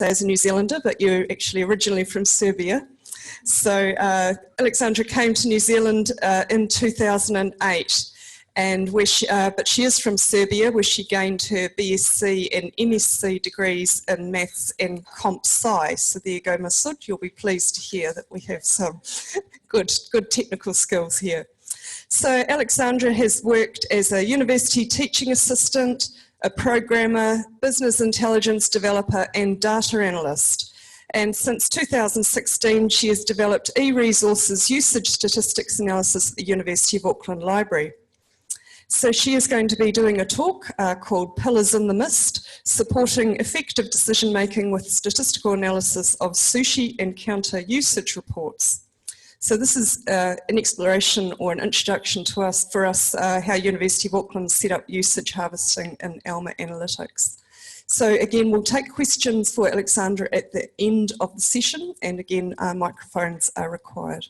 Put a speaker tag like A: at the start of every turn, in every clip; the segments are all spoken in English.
A: as a New Zealander, but you're actually originally from Serbia. So Aleksandra came to New Zealand in 2008, and but she is from Serbia, where she gained her BSc and MSc degrees in Maths and Comp Sci. So there you go, Masood. You'll be pleased to hear that we have some good technical skills here. So Aleksandra has worked as a university teaching assistant, a programmer, business intelligence developer, and data analyst. And since 2016, she has developed e-resources usage statistics analysis at the University of Auckland Library. So she is going to be doing a talk called Pillars in the Mist, supporting effective decision-making with statistical analysis of SUSHI and COUNTER usage reports. So this is an exploration or an introduction to for us how University of Auckland set up usage harvesting in Alma Analytics. So again, we'll take questions for Aleksandra at the end of the session, and again, microphones are required.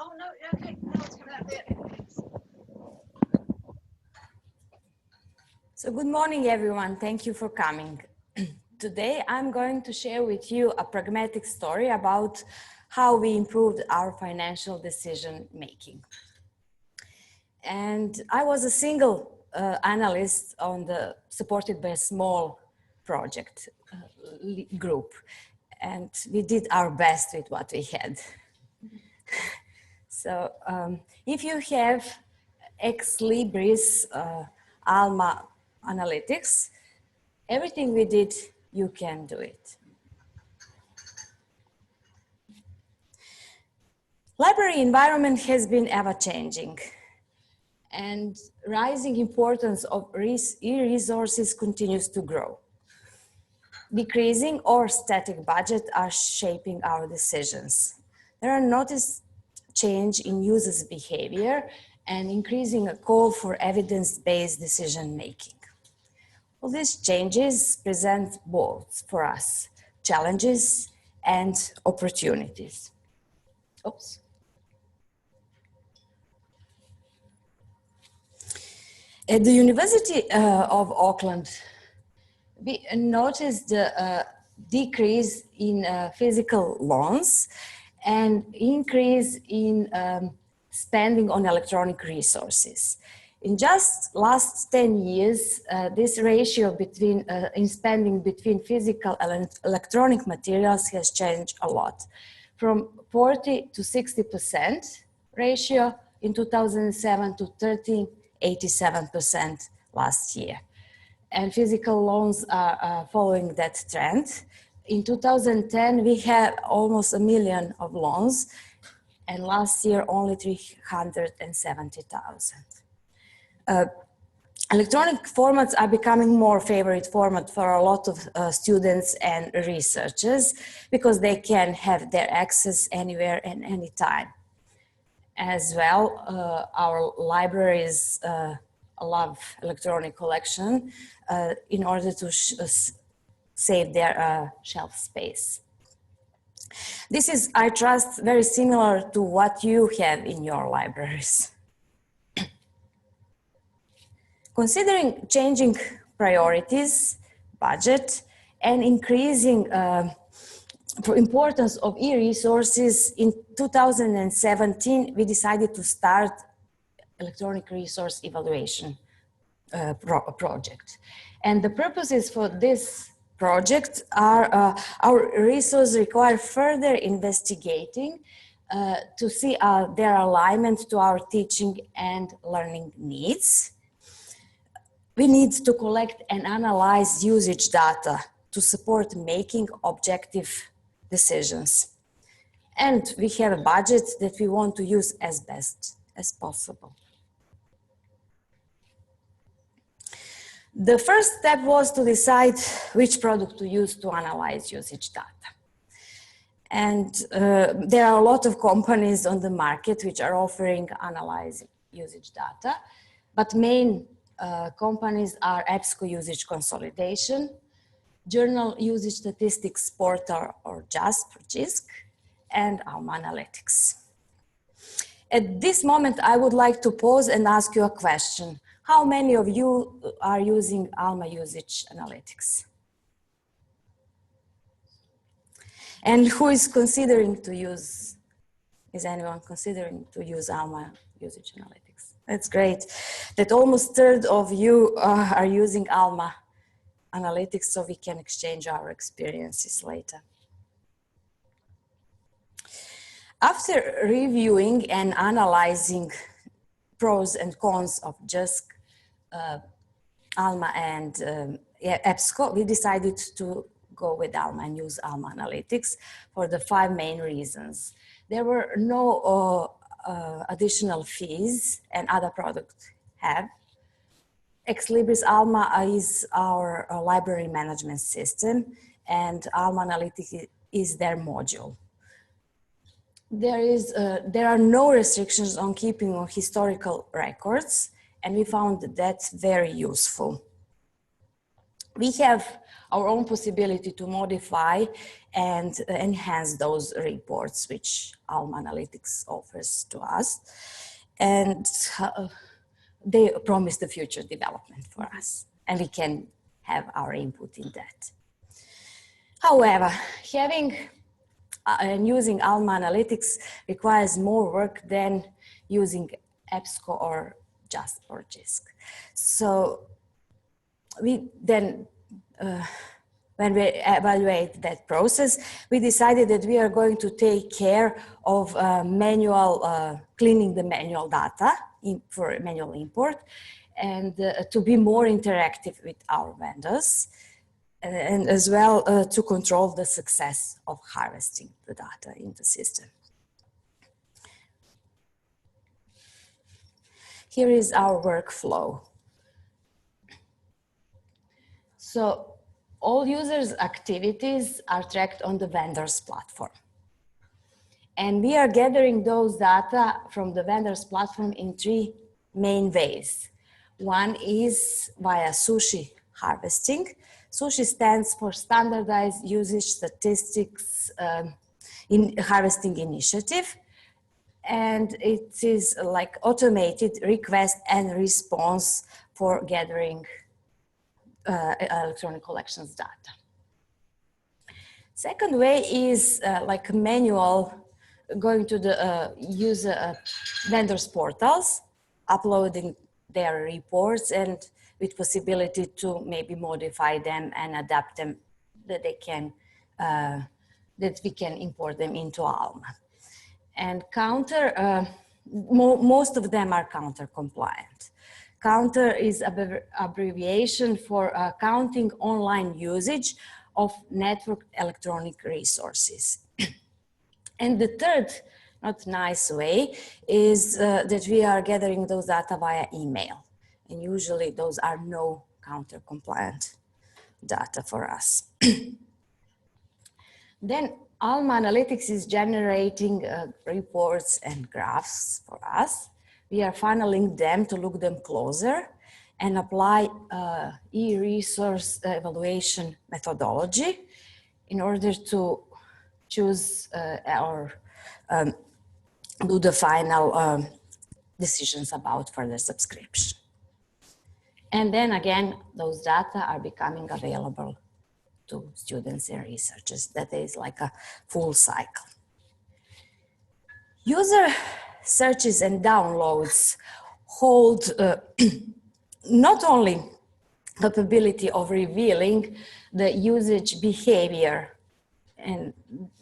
B: Oh, no, okay, no, it's coming out there.
C: So good morning, everyone. Thank you for coming. Today, I'm going to share with you a pragmatic story about how we improved our financial decision making. And I was a single analyst supported by a small project group. And we did our best with what we had. So if you have ex libris Alma Analytics, everything we did, you can do it. Library environment has been ever-changing, and rising importance of e-resources continues to grow. Decreasing or static budget are shaping our decisions. There are noticed change in users' behavior and increasing a call for evidence-based decision-making. All these changes present both for us challenges and opportunities. Oops. At the University of Auckland, we noticed the decrease in physical loans and increase in spending on electronic resources. In just last 10 years, this ratio between in spending between physical and electronic materials has changed a lot, from 40 to 60% ratio in 2007 to 87% last year. And physical loans are following that trend. In 2010, we had almost 1 million of loans, and last year only 370,000. Electronic formats are becoming more favorite format for a lot of students and researchers because they can have their access anywhere and anytime. As well, our libraries love electronic collection in order to save their shelf space. This is, I trust, very similar to what you have in your libraries. Considering changing priorities, budget, and increasing importance of e-resources, in 2017, we decided to start electronic resource evaluation project. And the purposes for this project are our resources require further investigating to see their alignment to our teaching and learning needs. we need to collect and analyze usage data to support making objective decisions. And we have a budget that we want to use as best as possible. The first step was to decide which product to use to analyze usage data. And there are a lot of companies on the market which are offering analyzing usage data, but main companies are EBSCO Usage Consolidation, Journal Usage Statistics Portal or JISC, and Alma Analytics. At this moment, I would like to pause and ask you a question. How many of you are using Alma Usage Analytics? And who is considering to use, is anyone considering to use Alma Usage Analytics? That's great. That almost a third of you are using Alma Analytics, so we can exchange our experiences later. After reviewing and analyzing pros and cons of JISC, Alma and EBSCO, we decided to go with Alma and use Alma Analytics for the 5 main reasons. There were no additional fees and other products have. Ex Libris Alma is our library management system, and Alma Analytics is their module. There are no restrictions on keeping of historical records, and we found that very useful. We have our own possibility to modify and enhance those reports which Alma Analytics offers to us, and they promise the future development for us, and we can have our input in that. However, having and using Alma Analytics requires more work than using EBSCO or just for JISC. So we then, when we evaluate that process, we decided that we are going to take care of cleaning the manual data for manual import, and to be more interactive with our vendors, and as well to control the success of harvesting the data in the system. Here is our workflow. So all users' activities are tracked on the vendor's platform. And we are gathering those data from the vendor's platform in 3 main ways. One is via SUSHI harvesting. SUSHI stands for Standardized Usage Statistics Harvesting Initiative. And it is like automated request and response for gathering electronic collections data. Second way is like manual, going to the user vendors portals, uploading their reports, and with possibility to maybe modify them and adapt them, that they can, that we can import them into Alma. And Counter, most of them are Counter compliant. Counter is abbreviation for counting online usage of network electronic resources. And the third, not nice way, is that we are gathering those data via email. And usually those are no Counter compliant data for us. Then Alma Analytics is generating reports and graphs for us. We are funneling them to look them closer and apply e-resource evaluation methodology in order to choose or do the final decisions about further subscription. And then again, those data are becoming available to students and researchers. That is like a full cycle. User searches and downloads hold not only capability of revealing the usage behavior,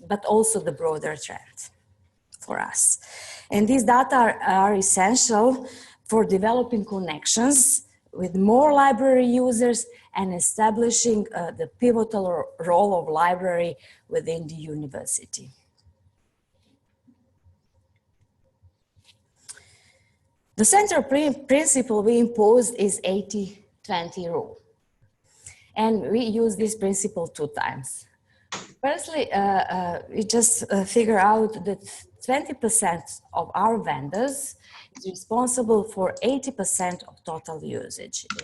C: but also the broader trend for us. And these data are essential for developing connections with more library users and establishing the pivotal role of library within the university. The central principle we imposed is 80-20 rule. And we use this principle 2 times. Firstly, we just figure out that 20% of our vendors is responsible for 80% of total usage in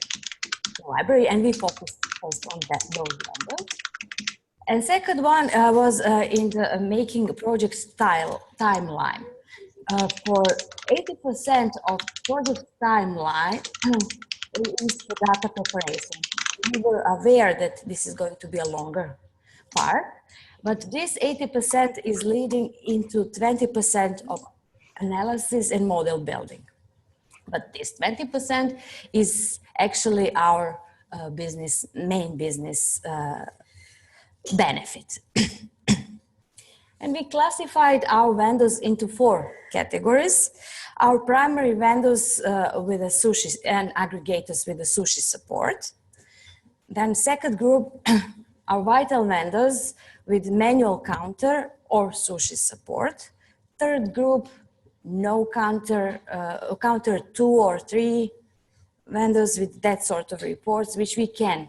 C: the library, and we focus also on those vendors. And second one was in the making a project style timeline. For 80% of project timeline is for data preparation. We were aware that this is going to be a longer part, but this 80% is leading into 20% of analysis and model building. But this 20% is actually our main business benefit. And we classified our vendors into 4 categories. Our primary vendors with a sushi and aggregators with a sushi support. Then second group, our vital vendors with manual counter or sushi support. Third group, no counter, counter 2 or 3 vendors with that sort of reports, which we can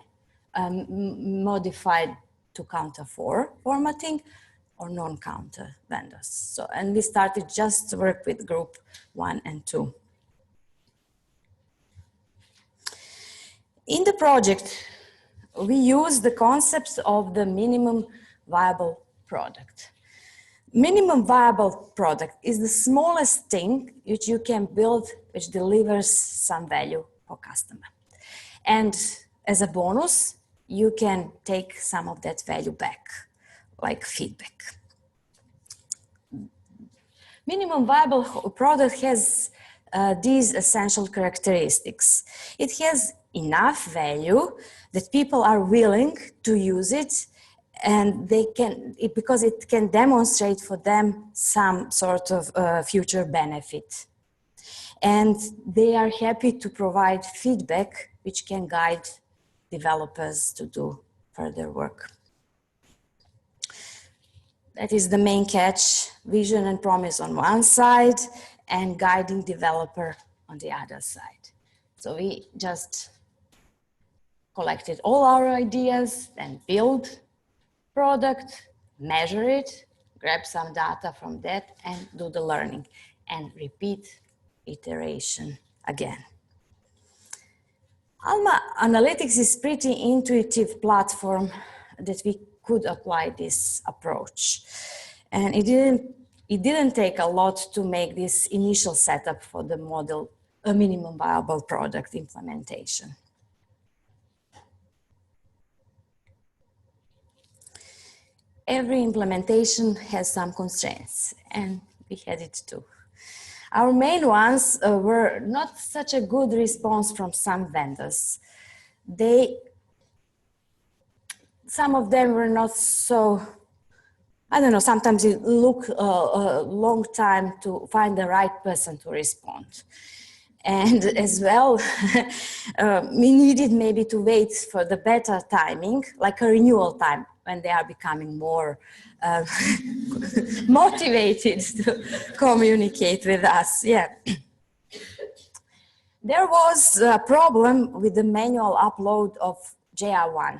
C: modify to counter 4 formatting, or non-counter vendors. So, and we started just to work with group 1 and 2. In the project, we use the concepts of the minimum viable product. Minimum viable product is the smallest thing which you can build which delivers some value for customer. And as a bonus, you can take some of that value back, like feedback. Minimum viable product has these essential characteristics. It has enough value that people are willing to use it, and they can, because it can demonstrate for them some sort of future benefit. And they are happy to provide feedback which can guide developers to do further work. That is the main catch: vision and promise on one side and guiding developer on the other side. So we just collected all our ideas, then build product, measure it, grab some data from that and do the learning and repeat iteration again. Alma Analytics is pretty intuitive platform that we could apply this approach. And it didn't take a lot to make this initial setup for the model, a minimum viable product implementation. Every implementation has some constraints, and we had it too. Our main ones were not such a good response from some vendors. Some of them were not so, I don't know, sometimes it took a long time to find the right person to respond. And as well, we needed maybe to wait for the better timing, like a renewal time, when they are becoming more motivated to communicate with us. Yeah. There was a problem with the manual upload of JR1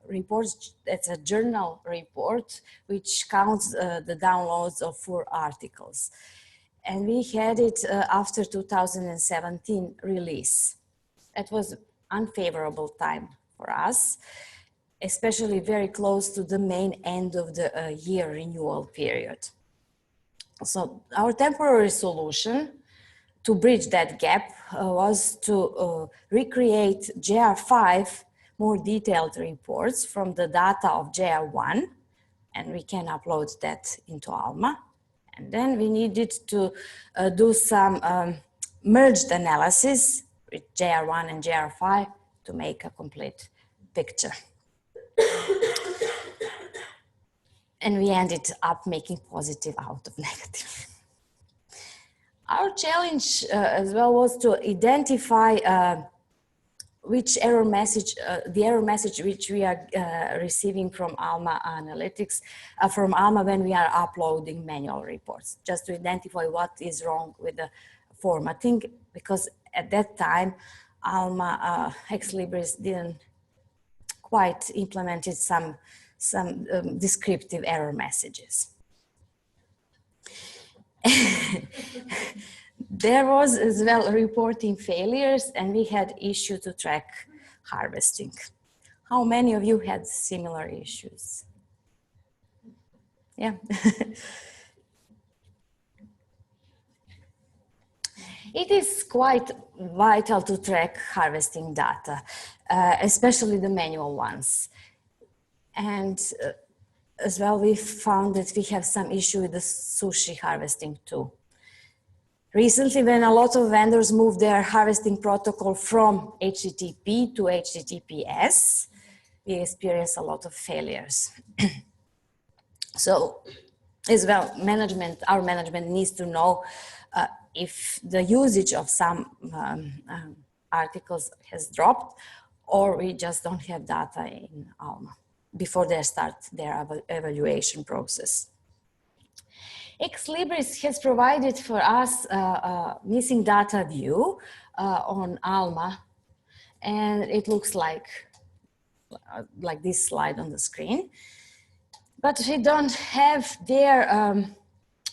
C: reports. It's a journal report which counts the downloads of 4 articles. And we had it after 2017 release. It was unfavorable time for us, especially very close to the main end of the year renewal period. So our temporary solution to bridge that gap was to recreate JR5 more detailed reports from the data of JR1, and we can upload that into Alma. And then we needed to do some merged analysis with JR1 and JR5 to make a complete picture. And we ended up making positive out of negative. Our challenge as well was to identify which error message, the error message which we are receiving from Alma Analytics, from Alma when we are uploading manual reports, just to identify what is wrong with the formatting, because at that time, Alma Ex Libris didn't quite implemented some descriptive error messages. There was as well reporting failures, and we had issue to track harvesting. How many of you had similar issues? Yeah. It is quite vital to track harvesting data, especially the manual ones. And as well, we found that we have some issue with the sushi harvesting too. Recently, when a lot of vendors moved their harvesting protocol from HTTP to HTTPS, we experienced a lot of failures. So as well, our management needs to know if the usage of some articles has dropped, or we just don't have data in Alma before they start their evaluation process. Ex Libris has provided for us a missing data view on Alma, and it looks like this slide on the screen. But we don't have their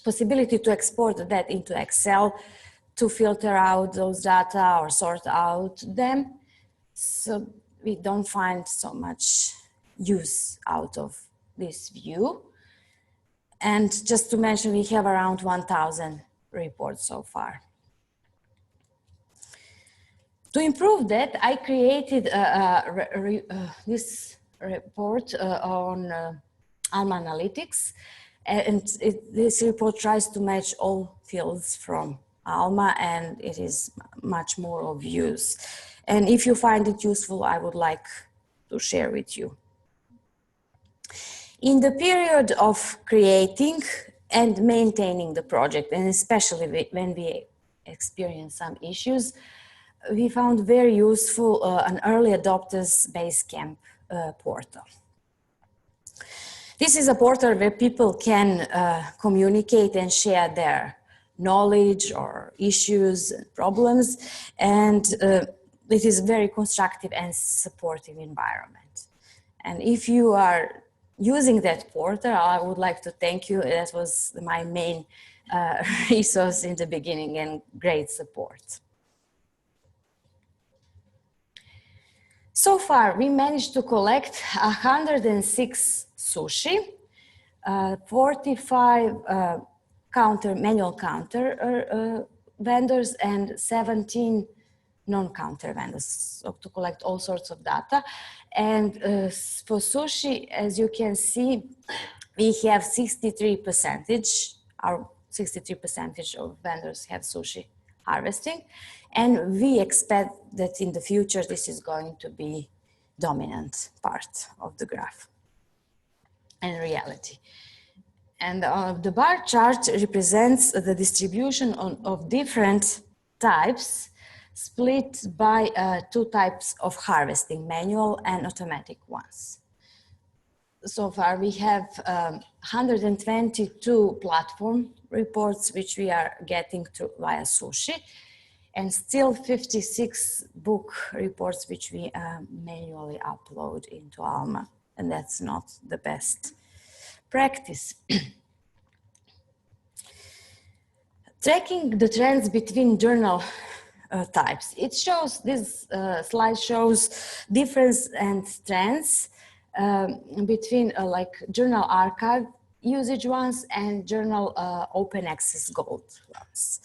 C: possibility to export that into Excel to filter out those data or sort out them. So we don't find so much use out of this view. And just to mention, we have around 1,000 reports so far. To improve that, I created this report on Alma Analytics. And this report tries to match all fields from Alma, and it is much more of use. And if you find it useful, I would like to share with you. In the period of creating and maintaining the project, and especially when we experience some issues, we found very useful an early adopters BaseCamp portal. This is a portal where people can communicate and share their knowledge or issues and problems, and it is a very constructive and supportive environment. And if you are using that portal, I would like to thank you. That was my main resource in the beginning, and great support. So far, we managed to collect 106 sushi, 45 manual counter vendors, and 17 non-counter vendors, so to collect all sorts of data. And for sushi, as you can see, we have 63%, our 63% of vendors have sushi harvesting. And we expect that in the future, this is going to be dominant part of the graph and reality. And the bar chart represents the distribution of different types split by two types of harvesting, manual and automatic ones. So far, we have 122 platform reports, which we are getting via Sushi, and still 56 book reports, which we manually upload into Alma, and that's not the best practice. Tracking the trends between journal types. It shows, this slide shows difference and trends between like journal archive usage ones and journal open access gold ones.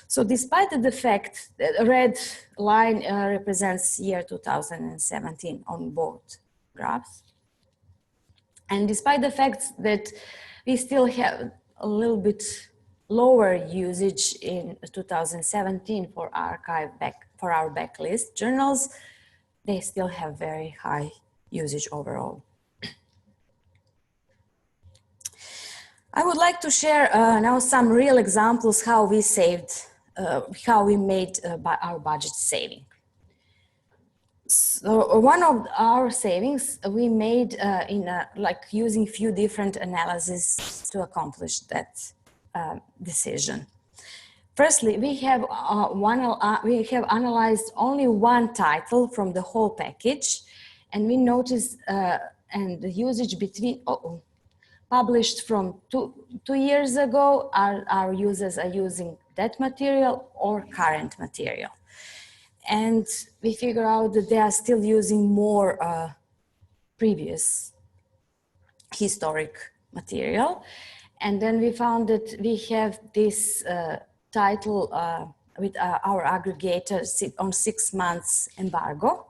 C: So despite the fact that the red line represents year 2017 on both graphs, and despite the fact that we still have a little bit lower usage in 2017 for archive for our backlist journals, they still have very high usage overall. I would like to share now some real examples how we saved, how we made our budget saving. So one of our savings we made like using few different analyses to accomplish that decision. Firstly, we have analyzed only one title from the whole package, and we noticed and the usage between published from two years ago. Our users are using that material or current material. And we figure out that they are still using more previous historic material. And then we found that we have this title with our aggregator on 6 months embargo.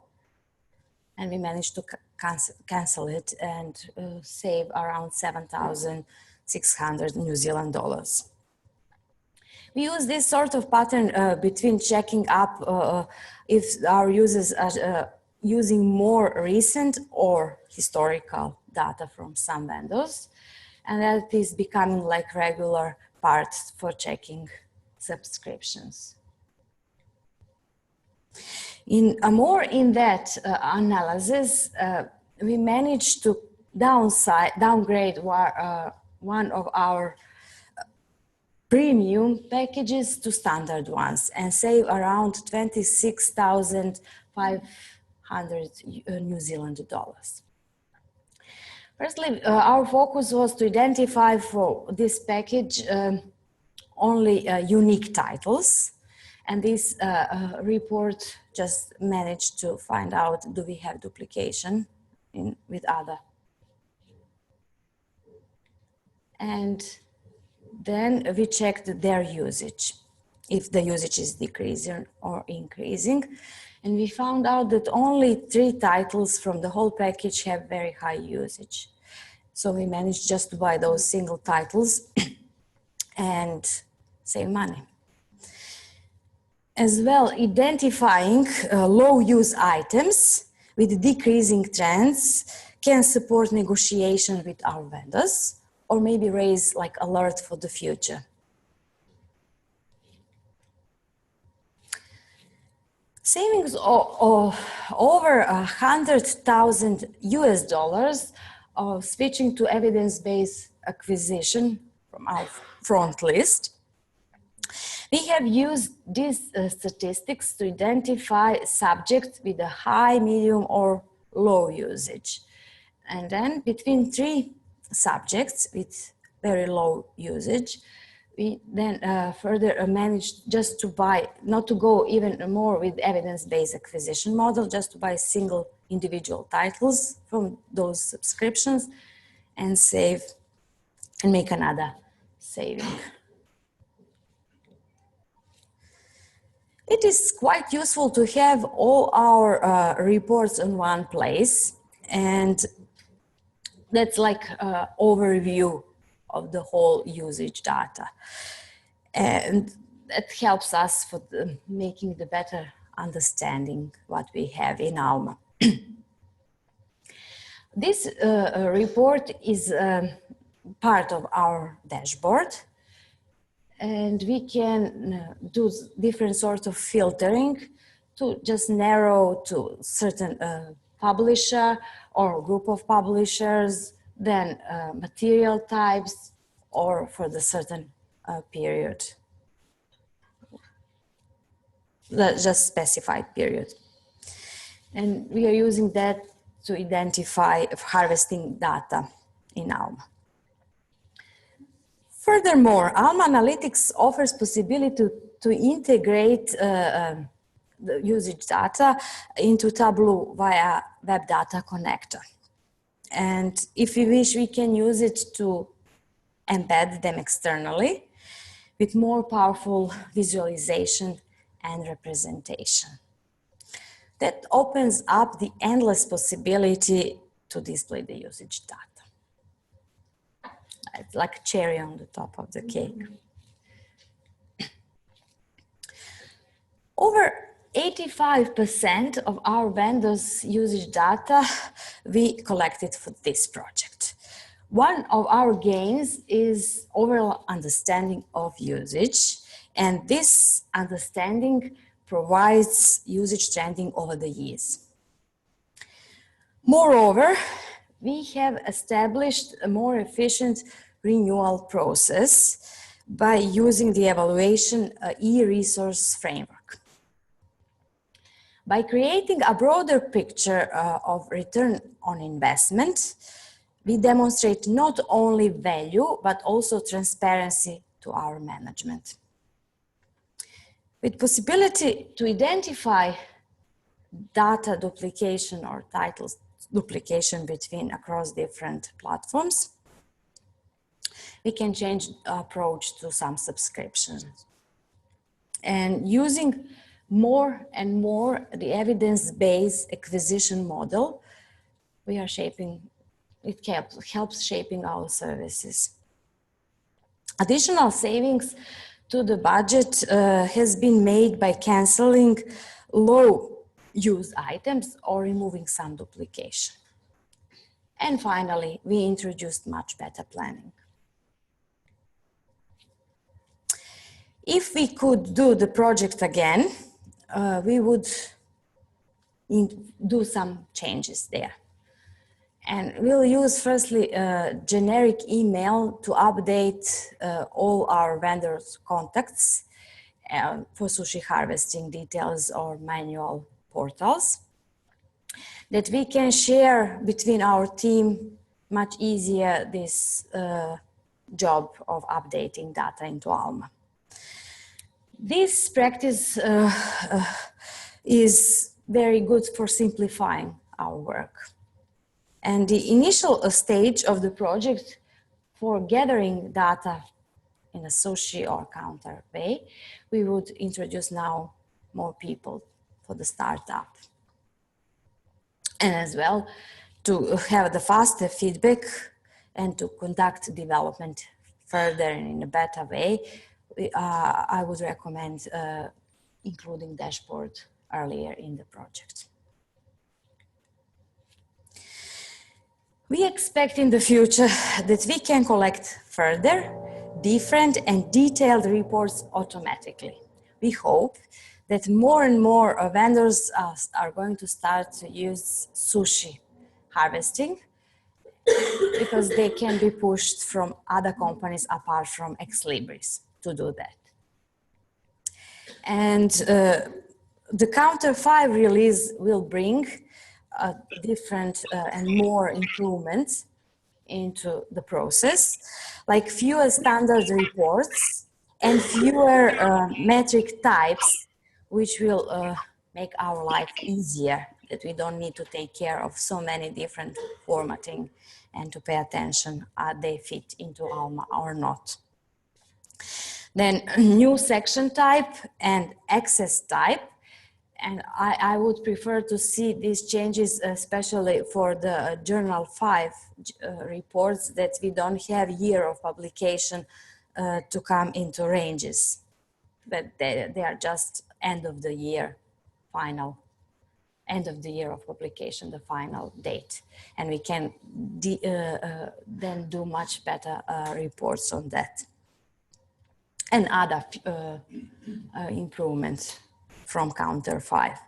C: And we managed to cancel it and save around 7,600 New Zealand dollars. We use this sort of pattern between checking up if our users are using more recent or historical data from some vendors, and that is becoming like regular part for checking subscriptions. In a more in-depth analysis, we managed to downgrade one of our premium packages to standard ones and save around 26,500 New Zealand dollars. Firstly, our focus was to identify for this package only unique titles, and this report just managed to find out, do we have duplication with other? And then we checked their usage, if the usage is decreasing or increasing. And we found out that only 3 titles from the whole package have very high usage. So we managed just to buy those single titles and save money. As well, identifying low use items with decreasing trends can support negotiation with our vendors, or maybe raise like alert for the future. Savings of over 100,000 US dollars of switching to evidence-based acquisition from our front list. We have used these statistics to identify subjects with a high, medium, or low usage. And then between 3 subjects with very low usage, we then further managed just to buy, not to go even more with evidence-based acquisition model, just to buy single individual titles from those subscriptions and save and make another saving. It is quite useful to have all our reports in one place, and that's like an overview of the whole usage data. And that helps us for making the better understanding what we have in Alma. This report is part of our dashboard, and we can do different sorts of filtering to just narrow to certain publisher or group of publishers, then material types, or for the certain period, just specified period. And we are using that to identify harvesting data in Alma. Furthermore, Alma Analytics offers possibility to integrate the usage data into Tableau via Web Data Connector. And if we wish, we can use it to embed them externally with more powerful visualization and representation. That opens up the endless possibility to display the usage data. It's like a cherry on the top of the cake. Over 85% of our vendors' usage data we collected for this project. One of our gains is overall understanding of usage, and this understanding provides usage trending over the years. Moreover, we have established a more efficient renewal process by using the evaluation e-resource framework. By creating a broader picture of return on investment, we demonstrate not only value, but also transparency to our management. With possibility to identify data duplication or titles duplication across different platforms, we can change the approach to some subscriptions. And using more and more the evidence-based acquisition model, we are shaping, it helps shaping our services. Additional savings to the budget has been made by canceling low use items or removing some duplication. And finally, we introduced much better planning. If we could do the project again, we would do some changes there. And we'll use firstly a generic email to update all our vendors' contacts for sushi harvesting details or manual portals that we can share between our team much easier this job of updating data into Alma. This practice is very good for simplifying our work. And the initial stage of the project for gathering data in a SUSHI or COUNTER way, we would introduce now more people for the startup. And as well, to have the faster feedback and to conduct development further in a better way, I would recommend including dashboard earlier in the project. We expect in the future that we can collect further, different and detailed reports automatically. We hope that more and more vendors are going to start to use sushi harvesting because they can be pushed from other companies apart from Ex Libris to do that. And the Counter 5 release will bring different and more improvements into the process, like fewer standard reports and fewer metric types, which will make our life easier, that we don't need to take care of so many different formatting and to pay attention, are they fit into Alma or not. Then new section type and access type. And I would prefer to see these changes, especially for the Journal 5 reports, that we don't have year of publication to come into ranges, but they are just end of the year, final, end of the year of publication, the final date. And we can then do much better reports on that. And other improvements from Counter 5.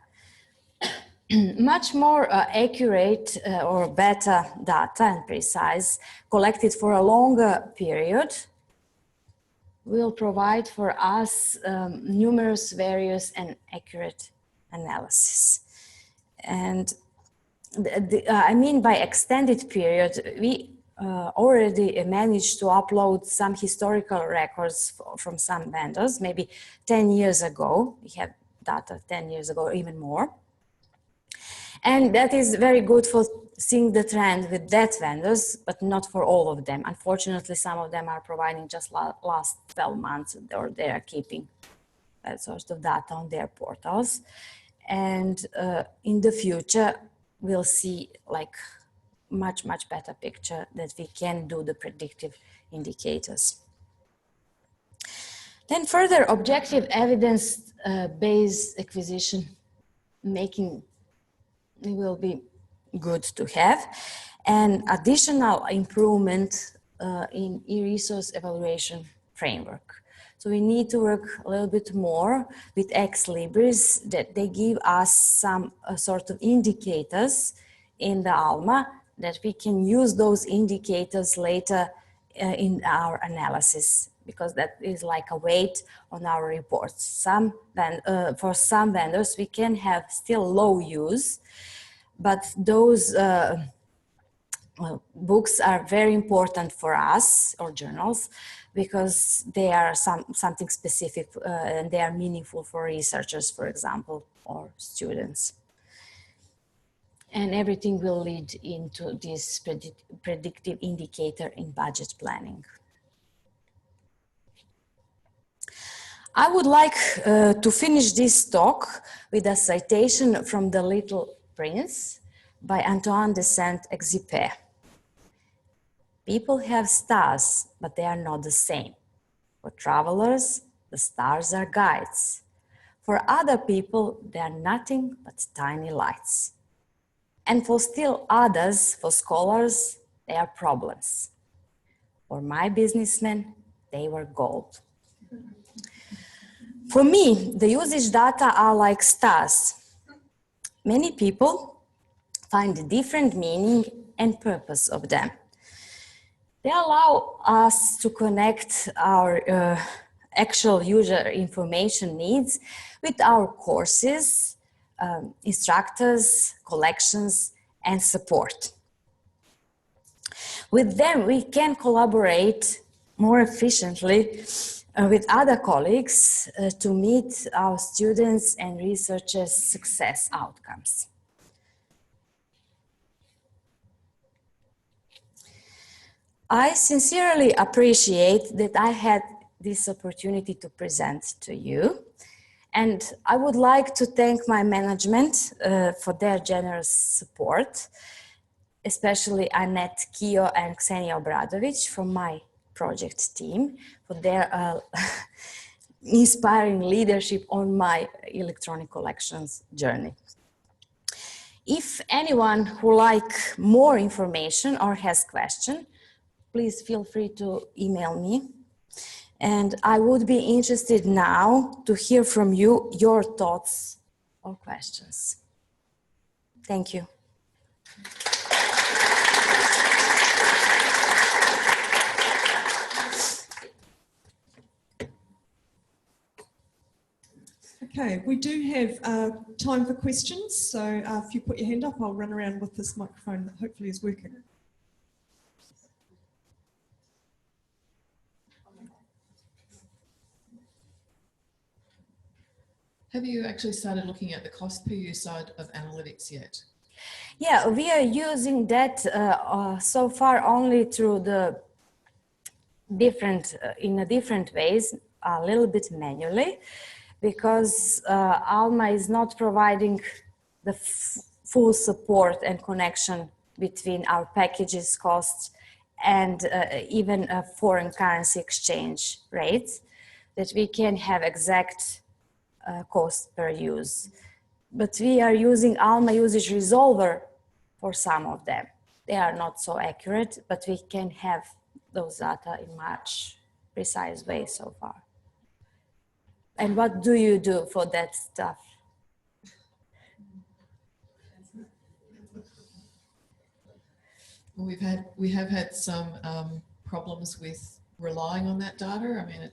C: Much more accurate or better data and precise, collected for a longer period, will provide for us numerous, various and accurate analysis. And I mean by extended period, we already managed to upload some historical records from some vendors, maybe 10 years ago. We have data 10 years ago, or even more. And that is very good for seeing the trend with that vendors, but not for all of them. Unfortunately, some of them are providing just last 12 months, or they are keeping that sort of data on their portals. And in the future, we'll see like much better picture that we can do the predictive indicators. Then further objective evidence-based acquisition making will be good to have, and additional improvement in e-resource evaluation framework. So we need to work a little bit more with Ex Libris, that they give us some sort of indicators in the Alma that we can use those indicators later in our analysis, because that is like a weight on our reports. For some vendors, we can have still low use, but those books are very important for us, or journals, because they are something specific and they are meaningful for researchers, for example, or students. And everything will lead into this predictive indicator in budget planning. I would like to finish this talk with a citation from The Little Prince by Antoine de Saint-Exupéry. People have stars, but they are not the same. For travelers, the stars are guides. For other people, they are nothing but tiny lights. And for still others, for scholars, they are problems. For my businessmen, they were gold. For me, the usage data are like stars. Many people find different meaning and purpose of them. They allow us to connect our actual user information needs with our courses, instructors, collections, and support. With them, we can collaborate more efficiently with other colleagues to meet our students' and researchers' success outcomes. I sincerely appreciate that I had this opportunity to present to you. And I would like to thank my management for their generous support, especially Annette Kio and Ksenia Obradovic from my project team for their inspiring leadership on my electronic collections journey. If anyone who like more information or has questions, please feel free to email me. And I would be interested now to hear from you your thoughts or questions. Thank you.
A: Okay, we do have time for questions. So if you put your hand up, I'll run around with this microphone that hopefully is working.
D: Have you actually started looking at the cost per use side of analytics yet?
C: Yeah, we are using that so far only through the different, in a different ways, a little bit manually, because Alma is not providing the full support and connection between our packages costs and even foreign currency exchange rates, that we can have exact cost per use. But we are using Alma Usage Resolver for some of them. They are not so accurate, but we can have those data in much precise way so far. And what do you do for that stuff?
D: Well, we have had some problems with relying on that data. I mean,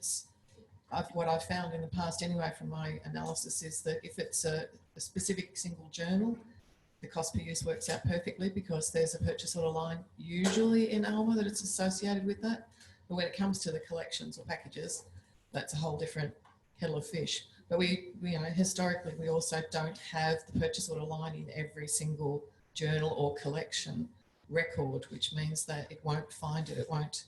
D: what I've found in the past anyway from my analysis is that if it's a specific single journal, the cost per use works out perfectly because there's a purchase order line usually in Alma that it's associated with that. But when it comes to the collections or packages, that's a whole different kettle of fish. But we you know, historically, we also don't have the purchase order line in every single journal or collection record, which means that it won't find it, it won't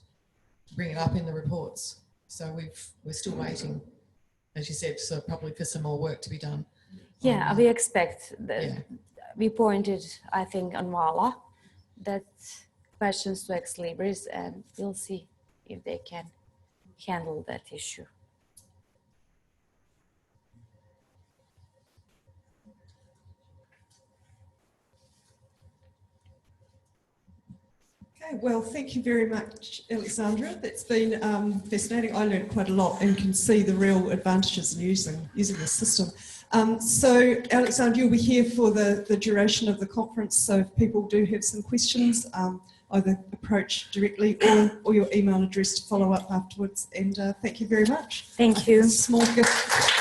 D: bring it up in the reports. So we're still waiting, as you said, so probably for some more work to be done.
C: Yeah, we expect that.
D: Yeah.
C: We pointed, I think, on Wala that questions to Ex Libris, and we'll see if they can handle that issue.
A: Okay, well, thank you very much, Aleksandra. That's been fascinating. I learned quite a lot and can see the real advantages in using the system. So, Aleksandra, you'll be here for the duration of the conference, so if people do have some questions, either approach directly or your email address to follow up afterwards. And thank you very much.
C: Thank you.
A: Small gift.